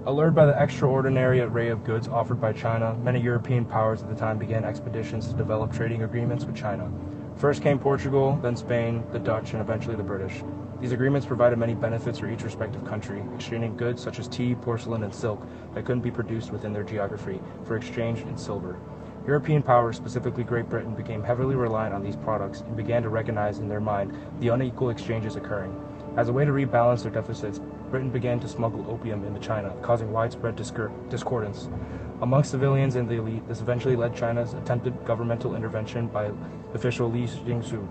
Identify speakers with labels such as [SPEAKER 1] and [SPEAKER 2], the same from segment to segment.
[SPEAKER 1] Allured by the extraordinary array of goods offered by China, many European powers at the time began expeditions to develop trading agreements with China. First came Portugal, then Spain, the Dutch, and eventually the British. These agreements provided many benefits for each respective country, exchanging goods such as tea, porcelain, and silk that couldn't be produced within their geography for exchange in silver. European powers, specifically Great Britain, became heavily reliant on these products and began to recognize in their mind the unequal exchanges occurring. As a way to rebalance their deficits, Britain began to smuggle opium into China, causing widespread discordance. Amongst civilians and the elite, this eventually led China's attempted governmental intervention by official Li Jingsu.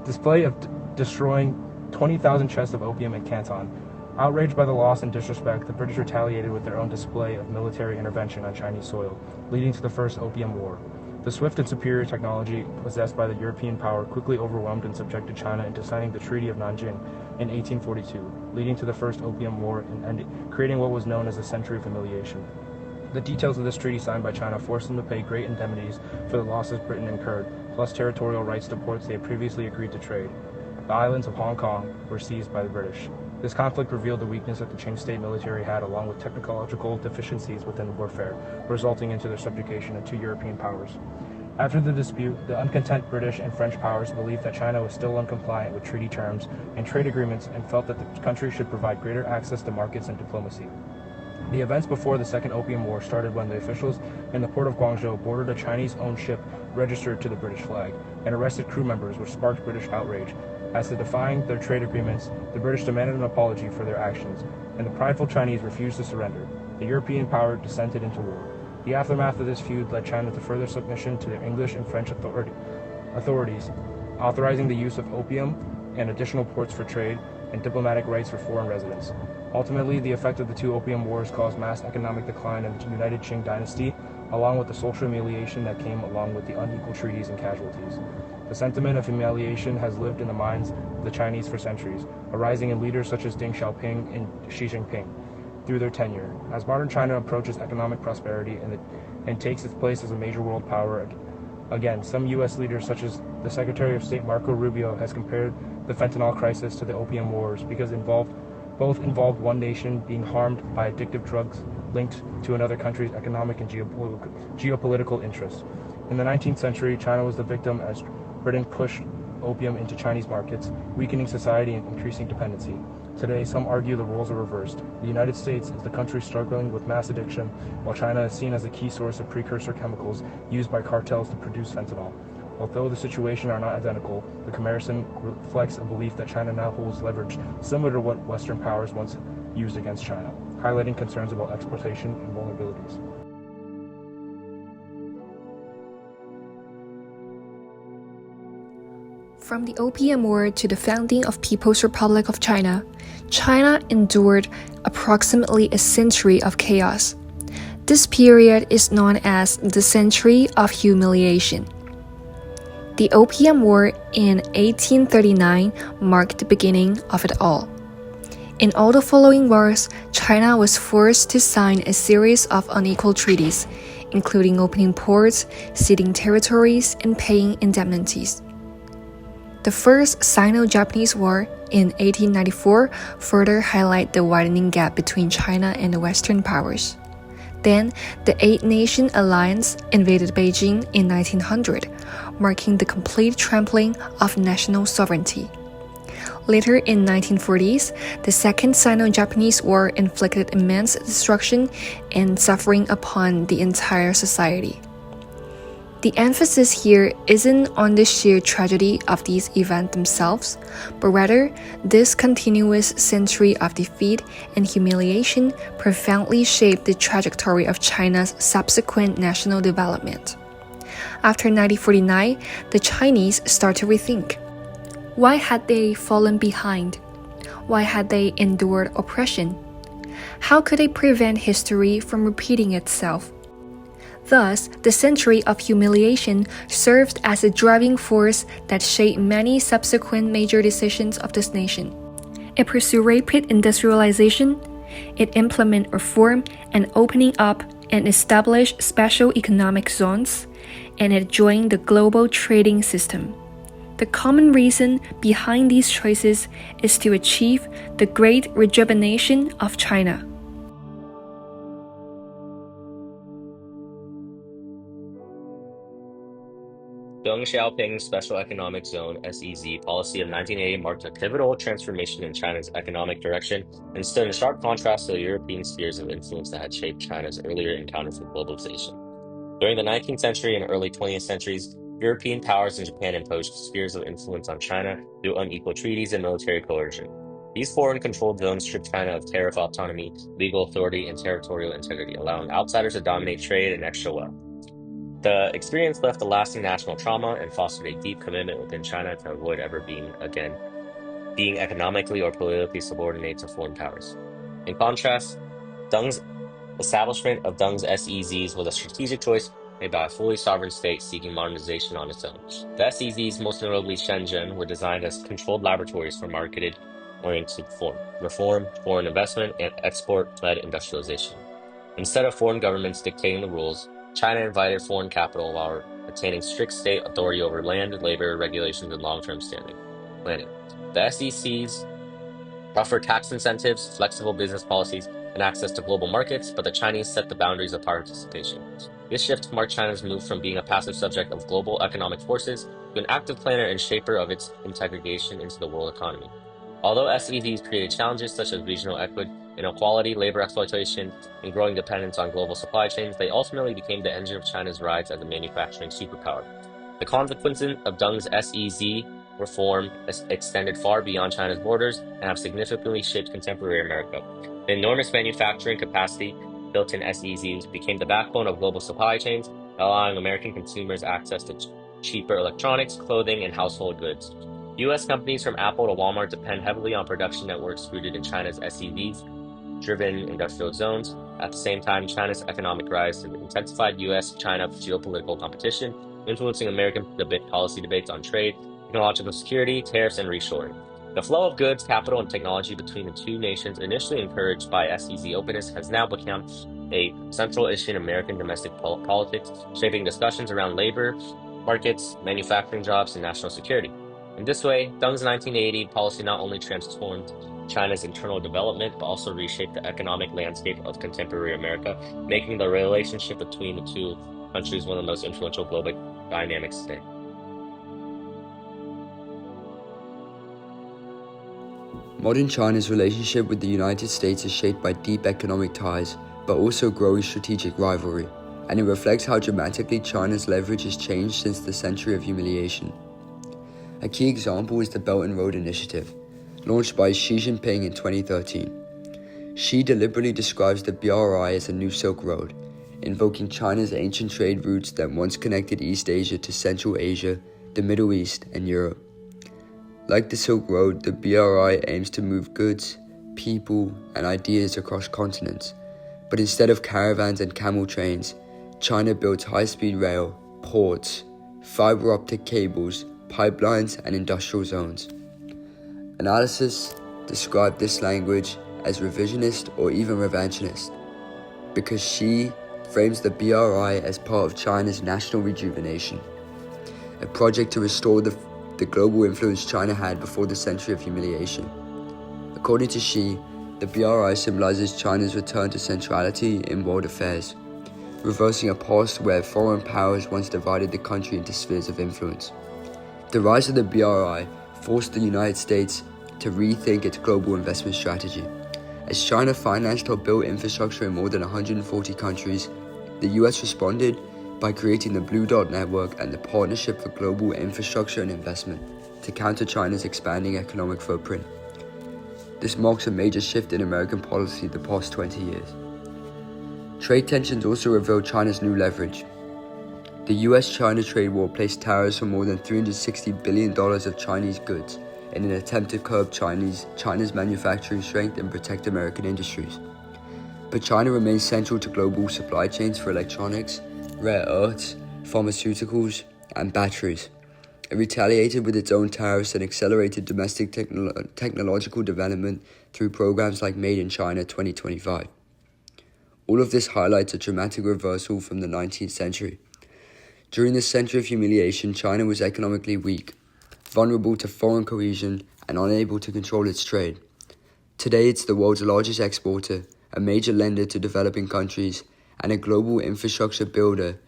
[SPEAKER 1] Display of destroying 20,000 chests of opium in Canton. Outraged by the loss and disrespect, the British retaliated with their own display of military intervention on Chinese soil, leading to the First Opium War. The swift and superior technology possessed by the European power quickly overwhelmed and subjected China into signing the Treaty of Nanjing in 1842, leading to the First Opium War and creating what was known as the Century of Humiliation. The details of this treaty signed by China forced them to pay great indemnities for the losses Britain incurred, plus territorial rights to ports they had previously agreed to trade. The islands of Hong Kong were seized by the British. This conflict revealed the weakness that the Qing state military had, along with technological deficiencies within warfare, resulting into their subjugation to European powers. After the dispute, the uncontent British and French powers believed that China was still uncompliant with treaty terms and trade agreements and felt that the country should provide greater access to markets and diplomacy. The events before the Second Opium War started when the officials in the port of Guangzhou boarded a Chinese-owned ship registered to the British flag and arrested crew members, which sparked British outrage. As to defying their trade agreements, the British demanded an apology for their actions, and the prideful Chinese refused to surrender. The European power descended into war. The aftermath of this feud led China to further submission to their English and French authorities, authorizing the use of opium and additional ports for trade and diplomatic rights for foreign residents. Ultimately, the effect of the two opium wars caused mass economic decline in the United Qing dynasty, along with the social humiliation that came along with the unequal treaties and casualties. The sentiment of humiliation has lived in the minds of the Chinese for centuries, arising in leaders such as Deng Xiaoping and Xi Jinping through their tenure. As modern China approaches economic prosperity and takes its place as a major world power, again, some U.S. leaders such as the Secretary of State Marco Rubio has compared the fentanyl crisis to the opium wars because both involved one nation being harmed by addictive drugs linked to another country's economic and geopolitical interests. In the 19th century, China was the victim as Britain pushed opium into Chinese markets, weakening society and increasing dependency. Today, some argue the roles are reversed. The United States is the country struggling with mass addiction, while China is seen as a key source of precursor chemicals used by cartels to produce fentanyl. Although the situations are not identical, the comparison reflects a belief that China now holds leverage similar to what Western powers once used against China, highlighting concerns about exploitation and vulnerabilities.
[SPEAKER 2] From the Opium War to the founding of People's Republic of China, China endured approximately a century of chaos. This period is known as the Century of Humiliation. The Opium War in 1839 marked the beginning of it all. In all the following wars, China was forced to sign a series of unequal treaties, including opening ports, ceding territories, and paying indemnities. The First Sino-Japanese War in 1894 further highlighted the widening gap between China and the Western powers. Then, the Eight-Nation Alliance invaded Beijing in 1900, marking the complete trampling of national sovereignty. Later in 1940s, the Second Sino-Japanese War inflicted immense destruction and suffering upon the entire society. The emphasis here isn't on the sheer tragedy of these events themselves, but rather this continuous century of defeat and humiliation profoundly shaped the trajectory of China's subsequent national development. After 1949, the Chinese start to rethink. Why had they fallen behind? Why had they endured oppression? How could they prevent history from repeating itself? Thus, the Century of Humiliation served as a driving force that shaped many subsequent major decisions of this nation. It pursued rapid industrialization, it implemented reform and opening up and established special economic zones, and it joined the global trading system. The common reason behind these choices is to achieve the great rejuvenation of China.
[SPEAKER 3] Deng Xiaoping's Special Economic Zone (SEZ) policy of 1980 marked a pivotal transformation in China's economic direction and stood in sharp contrast to the European spheres of influence that had shaped China's earlier encounters with globalization. During the 19th century and early 20th centuries, European powers and Japan imposed spheres of influence on China through unequal treaties and military coercion. These foreign controlled zones stripped China of tariff autonomy, legal authority, and territorial integrity, allowing outsiders to dominate trade and extra wealth. The experience left a lasting national trauma and fostered a deep commitment within China to avoid ever being economically or politically subordinate to foreign powers. In contrast, Deng's establishment of Deng's SEZs was a strategic choice made by a fully sovereign state seeking modernization on its own. The SEZs, most notably Shenzhen, were designed as controlled laboratories for market-oriented reform, foreign investment, and export-led industrialization. Instead of foreign governments dictating the rules, China invited foreign capital while retaining strict state authority over land, labor, regulations, and long-term planning. The SECs offer tax incentives, flexible business policies, and access to global markets, but the Chinese set the boundaries of participation. This shift marked China's move from being a passive subject of global economic forces to an active planner and shaper of its integration into the world economy. Although SEZs created challenges such as regional inequality, labor exploitation, and growing dependence on global supply chains, they ultimately became the engine of China's rise as a manufacturing superpower. The consequences of Deng's SEZ reform extended far beyond China's borders and have significantly shaped contemporary America. The enormous manufacturing capacity built in SEZs became the backbone of global supply chains, allowing American consumers access to cheaper electronics, clothing, and household goods. U.S. companies from Apple to Walmart depend heavily on production networks rooted in China's SEZs driven industrial zones. At the same time, China's economic rise has intensified U.S.-China geopolitical competition, influencing American policy debates on trade, technological security, tariffs, and reshoring. The flow of goods, capital, and technology between the two nations, initially encouraged by SEZ openness, has now become a central issue in American domestic politics, shaping discussions around labor markets, manufacturing jobs, and national security. In this way, Deng's 1980 policy not only transformed China's internal development, but also reshaped the economic landscape of contemporary America, making the relationship between the two countries one of the most influential global dynamics today.
[SPEAKER 4] Modern China's relationship with the United States is shaped by deep economic ties, but also growing strategic rivalry, and it reflects how dramatically China's leverage has changed since the Century of Humiliation. A key example is the Belt and Road Initiative, launched by Xi Jinping in 2013. Xi deliberately describes the BRI as a new Silk Road, invoking China's ancient trade routes that once connected East Asia to Central Asia, the Middle East, and Europe. Like the Silk Road, the BRI aims to move goods, people, and ideas across continents, but instead of caravans and camel trains, China built high-speed rail, ports, fiber optic cables, pipelines, and industrial zones. Analysis described this language as revisionist or even revisionist, because Xi frames the BRI as part of China's national rejuvenation, a project to restore the global influence China had before the Century of Humiliation. According to Xi, the BRI symbolizes China's return to centrality in world affairs, reversing a past where foreign powers once divided the country into spheres of influence. The rise of the BRI forced the United States to rethink its global investment strategy. As China financed or built infrastructure in more than 140 countries, the US responded by creating the Blue Dot Network and the Partnership for Global Infrastructure and Investment to counter China's expanding economic footprint. This marks a major shift in American policy the past 20 years. Trade tensions also revealed China's new leverage. The US-China trade war placed tariffs on more than $360 billion of Chinese goods in an attempt to curb China's manufacturing strength and protect American industries. But China remains central to global supply chains for electronics, rare earths, pharmaceuticals, and batteries. It retaliated with its own tariffs and accelerated domestic technological development through programs like Made in China 2025. All of this highlights a dramatic reversal from the 19th century. During the Century of Humiliation, China was economically weak, vulnerable to foreign coercion, and unable to control its trade. Today, it's the world's largest exporter, a major lender to developing countries, and a global infrastructure builder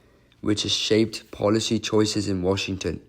[SPEAKER 4] which has shaped policy choices in Washington.